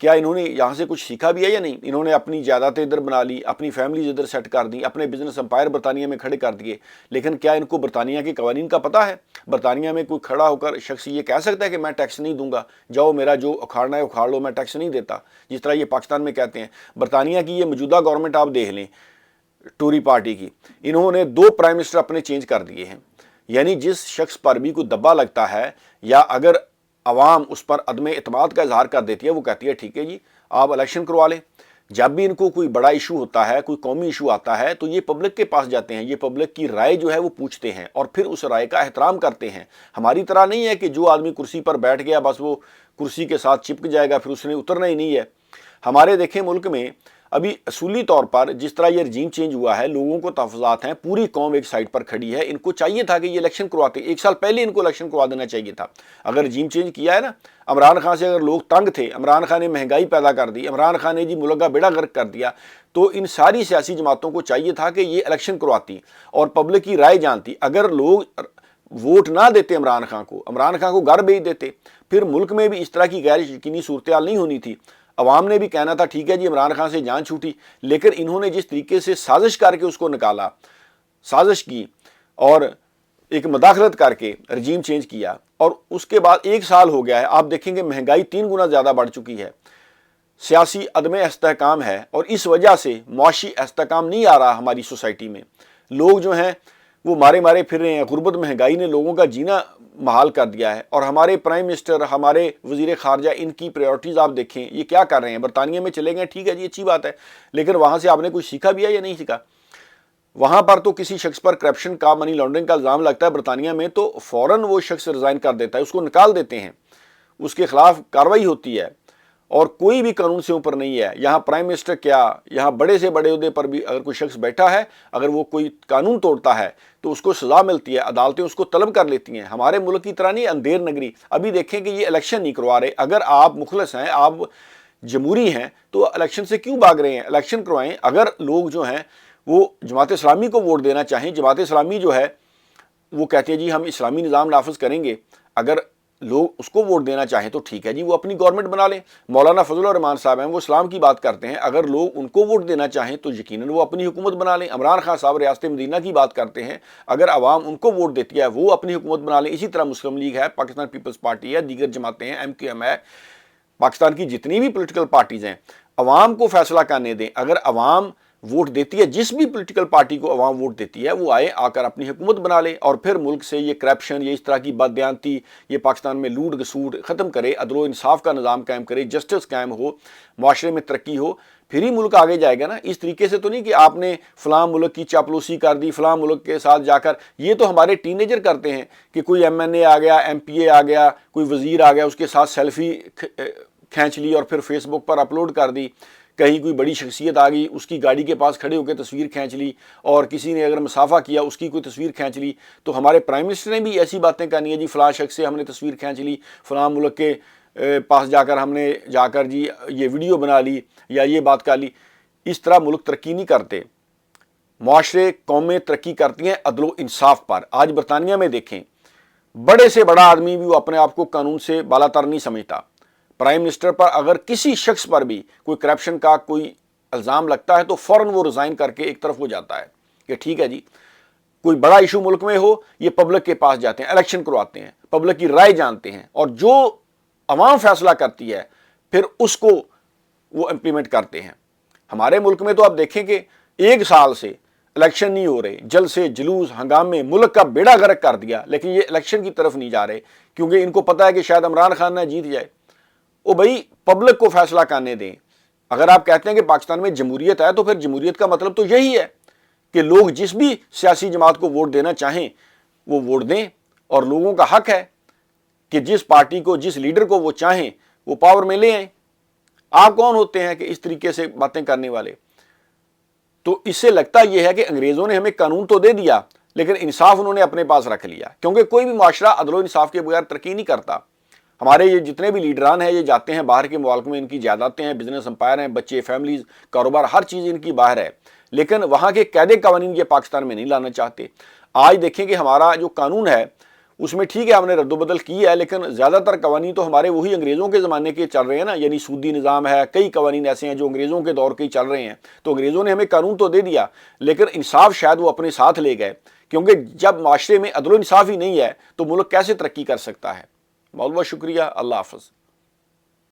کیا انہوں نے یہاں سے کچھ سیکھا بھی ہے یا نہیں؟ انہوں نے اپنی جائیدادیں ادھر بنا لی، اپنی فیملیز ادھر سیٹ کر دیں، اپنے بزنس امپائر برطانیہ میں کھڑے کر دیے، لیکن کیا ان کو برطانیہ کے قوانین کا پتہ ہے؟ برطانیہ میں کوئی کھڑا ہو کر شخص یہ کہہ سکتا ہے کہ میں ٹیکس نہیں دوں گا، جاؤ میرا جو اکھاڑنا ہے اکھاڑ لو، میں ٹیکس نہیں دیتا، جس طرح یہ پاکستان میں کہتے ہیں؟ برطانیہ کی یہ موجودہ گورنمنٹ آپ دیکھ لیں، ٹوری پارٹی کی، انہوں نے 2 پرائم منسٹر اپنے چینج کر دیے ہیں۔ یعنی جس شخص پر بھی کوئی دبا لگتا ہے یا اگر عوام اس پر عدم اعتماد کا اظہار کر دیتی ہے، وہ کہتی ہے ٹھیک ہے جی آپ الیکشن کروا لیں۔ جب بھی ان کو کوئی بڑا ایشو ہوتا ہے، کوئی قومی ایشو آتا ہے، تو یہ پبلک کے پاس جاتے ہیں، یہ پبلک کی رائے جو ہے وہ پوچھتے ہیں اور پھر اس رائے کا احترام کرتے ہیں۔ ہماری طرح نہیں ہے کہ جو آدمی کرسی پر بیٹھ گیا بس وہ کرسی کے ساتھ چپک جائے گا، پھر اس نے اترنا ہی نہیں ہے۔ ہمارے دیکھیں ملک میں ابھی اصولی طور پر جس طرح یہ رجیم چینج ہوا ہے، لوگوں کو تحفظات ہیں، پوری قوم ایک سائڈ پر کھڑی ہے، ان کو چاہیے تھا کہ یہ الیکشن کرواتے، 1 سال پہلے ان کو الیکشن کروا دینا چاہیے تھا۔ اگر رجیم چینج کیا ہے نا، عمران خان سے اگر لوگ تنگ تھے، عمران خان نے مہنگائی پیدا کر دی، عمران خان نے جی ملک کا بیڑا غرق کر دیا، تو ان ساری سیاسی جماعتوں کو چاہیے تھا کہ یہ الیکشن کرواتی اور پبلک کی رائے جانتی۔ اگر لوگ ووٹ نہ دیتے عمران خان کو گھر بھیج دیتے، پھر ملک میں بھی اس طرح کی غیر یقینی صورتحال نہیں ہونی تھی۔ عوام نے بھی کہنا تھا ٹھیک ہے جی عمران خان سے جان چھوٹی، لیکن انہوں نے جس طریقے سے سازش کر کے اس کو نکالا، سازش کی اور ایک مداخلت کر کے رجیم چینج کیا، اور اس کے بعد 1 سال ہو گیا ہے، آپ دیکھیں گے مہنگائی 3 گنا زیادہ بڑھ چکی ہے، سیاسی عدم استحکام ہے، اور اس وجہ سے معاشی استحکام نہیں آ رہا ہماری سوسائٹی میں۔ لوگ جو ہیں وہ مارے پھر رہے ہیں، غربت مہنگائی نے لوگوں کا جینا محال کر دیا ہے۔ اور ہمارے پرائم منسٹر، ہمارے وزیر خارجہ، ان کی پریورٹیز آپ دیکھیں، یہ کیا کر رہے ہیں؟ برطانیہ میں چلے گئے، ٹھیک ہے جی اچھی بات ہے، لیکن وہاں سے آپ نے کچھ سیکھا بھی ہے یا نہیں سیکھا؟ وہاں پر تو کسی شخص پر کرپشن کا، منی لانڈرنگ کا الزام لگتا ہے برطانیہ میں تو فوراً وہ شخص ریزائن کر دیتا ہے، اس کو نکال دیتے ہیں، اس کے خلاف کارروائی ہوتی ہے، اور کوئی بھی قانون سے اوپر نہیں ہے۔ یہاں پرائم منسٹر کیا، یہاں بڑے سے بڑے عہدے پر بھی اگر کوئی شخص بیٹھا ہے، اگر وہ کوئی قانون توڑتا ہے تو اس کو سزا ملتی ہے، عدالتیں اس کو طلب کر لیتی ہیں۔ ہمارے ملک کی طرح نہیں اندھیر نگری۔ ابھی دیکھیں کہ یہ الیکشن نہیں کروا رہے، اگر آپ مخلص ہیں، آپ جمہوری ہیں، تو الیکشن سے کیوں بھاگ رہے ہیں؟ الیکشن کروائیں۔ اگر لوگ جو ہیں وہ جماعت اسلامی کو ووٹ دینا چاہیں، جماعت اسلامی جو ہے وہ کہتے ہیں جی ہم اسلامی نظام نافذ کریں گے، اگر لوگ اس کو ووٹ دینا چاہیں تو ٹھیک ہے جی وہ اپنی گورنمنٹ بنا لیں۔ مولانا فضل الرحمان صاحب ہیں، وہ اسلام کی بات کرتے ہیں، اگر لوگ ان کو ووٹ دینا چاہیں تو یقیناً وہ اپنی حکومت بنا لیں۔ عمران خان صاحب ریاست مدینہ کی بات کرتے ہیں، اگر عوام ان کو ووٹ دیتی ہے وہ اپنی حکومت بنا لیں۔ اسی طرح مسلم لیگ ہے، پاکستان پیپلز پارٹی ہے، دیگر جماعتیں ہیں، MQM ہے، پاکستان کی جتنی بھی پولیٹیکل پارٹیز ہیں، عوام کو فیصلہ کرنے دیں۔ اگر عوام ووٹ دیتی ہے، جس بھی پولیٹیکل پارٹی کو عوام ووٹ دیتی ہے، وہ آ کر اپنی حکومت بنا لے، اور پھر ملک سے یہ کرپشن، یہ اس طرح کی بددیانتی، یہ پاکستان میں لوٹ گسوٹ ختم کرے، عدل و انصاف کا نظام قائم کرے، جسٹس قائم ہو، معاشرے میں ترقی ہو، پھر ہی ملک آگے جائے گا نا۔ اس طریقے سے تو نہیں کہ آپ نے فلاں ملک کی چاپلوسی کر دی، فلاں ملک کے ساتھ جا کر۔ یہ تو ہمارے ٹین ایجر کرتے ہیں کہ کوئی MNA آ گیا، MPA آ گیا، کوئی وزیر آ گیا، اس کے ساتھ سیلفی کھینچ لی اور پھر فیس بک پر اپلوڈ کر دی۔ کہیں کوئی بڑی شخصیت آ گئی، اس کی گاڑی کے پاس کھڑے ہو کے تصویر کھینچ لی، اور کسی نے اگر مسافہ کیا اس کی کوئی تصویر کھینچ لی۔ تو ہمارے پرائم منسٹر نے بھی ایسی باتیں کرنی ہے جی فلاں شخص سے ہم نے تصویر کھینچ لی، فلاں ملک کے پاس جا کر ہم نے جی یہ ویڈیو بنا لی یا یہ بات کر لی۔ اس طرح ملک ترقی نہیں کرتے، معاشرے، قومیں ترقی کرتی ہیں عدل و انصاف پر۔ آج برطانیہ میں دیکھیں، بڑے سے بڑا آدمی بھی وہ اپنے آپ کو قانون سے بالا تر نہیں سمجھتا۔ پرائم منسٹر پر اگر کسی شخص پر بھی کوئی کرپشن کا کوئی الزام لگتا ہے تو فوراً وہ ریزائن کر کے ایک طرف ہو جاتا ہے کہ ٹھیک ہے جی، کوئی بڑا ایشو ملک میں ہو، یہ پبلک کے پاس جاتے ہیں، الیکشن کرواتے ہیں، پبلک کی رائے جانتے ہیں، اور جو عوام فیصلہ کرتی ہے پھر اس کو وہ امپلیمنٹ کرتے ہیں۔ ہمارے ملک میں تو آپ دیکھیں کہ 1 سال سے الیکشن نہیں ہو رہے، جلسے، جلوس، ہنگامے، ملک کا بیڑا غرق کر دیا، لیکن یہ الیکشن کی طرف نہیں جا رہے کیونکہ ان کو پتہ ہے کہ شاید عمران خان نہ جیت جائے۔ او بھائی پبلک کو فیصلہ کرنے دیں۔ اگر آپ کہتے ہیں کہ پاکستان میں جمہوریت ہے تو پھر جمہوریت کا مطلب تو یہی ہے کہ لوگ جس بھی سیاسی جماعت کو ووٹ دینا چاہیں وہ ووٹ دیں، اور لوگوں کا حق ہے کہ جس پارٹی کو، جس لیڈر کو وہ چاہیں وہ پاور میں لے آئیں۔ آپ کون ہوتے ہیں کہ اس طریقے سے باتیں کرنے والے؟ تو اس سے لگتا یہ ہے کہ انگریزوں نے ہمیں قانون تو دے دیا لیکن انصاف انہوں نے اپنے پاس رکھ لیا، کیونکہ کوئی بھی معاشرہ عدل و انصاف کے بغیر ترقی نہیں کرتا۔ ہمارے یہ جتنے بھی لیڈران ہیں یہ جاتے ہیں باہر کے ممالک میں، ان کی جائیدادیں ہیں، بزنس امپائر ہیں، بچے، فیملیز، کاروبار، ہر چیز ان کی باہر ہے، لیکن وہاں کے قاعدے قوانین یہ پاکستان میں نہیں لانا چاہتے۔ آج دیکھیں کہ ہمارا جو قانون ہے اس میں ٹھیک ہے ہم نے رد و بدل کی ہے، لیکن زیادہ تر قوانین تو ہمارے وہی انگریزوں کے زمانے کے چل رہے ہیں نا، یعنی سودی نظام ہے، کئی قوانین ایسے ہیں جو انگریزوں کے دور کے ہی چل رہے ہیں۔ تو انگریزوں نے ہمیں قانون تو دے دیا، لیکن انصاف شاید وہ اپنے ساتھ لے گئے، کیونکہ جب معاشرے میں عدل و انصاف ہی نہیں ہے تو ملک کیسے ترقی کر سکتا ہے۔ بہت بہت شکریہ، اللہ حافظ۔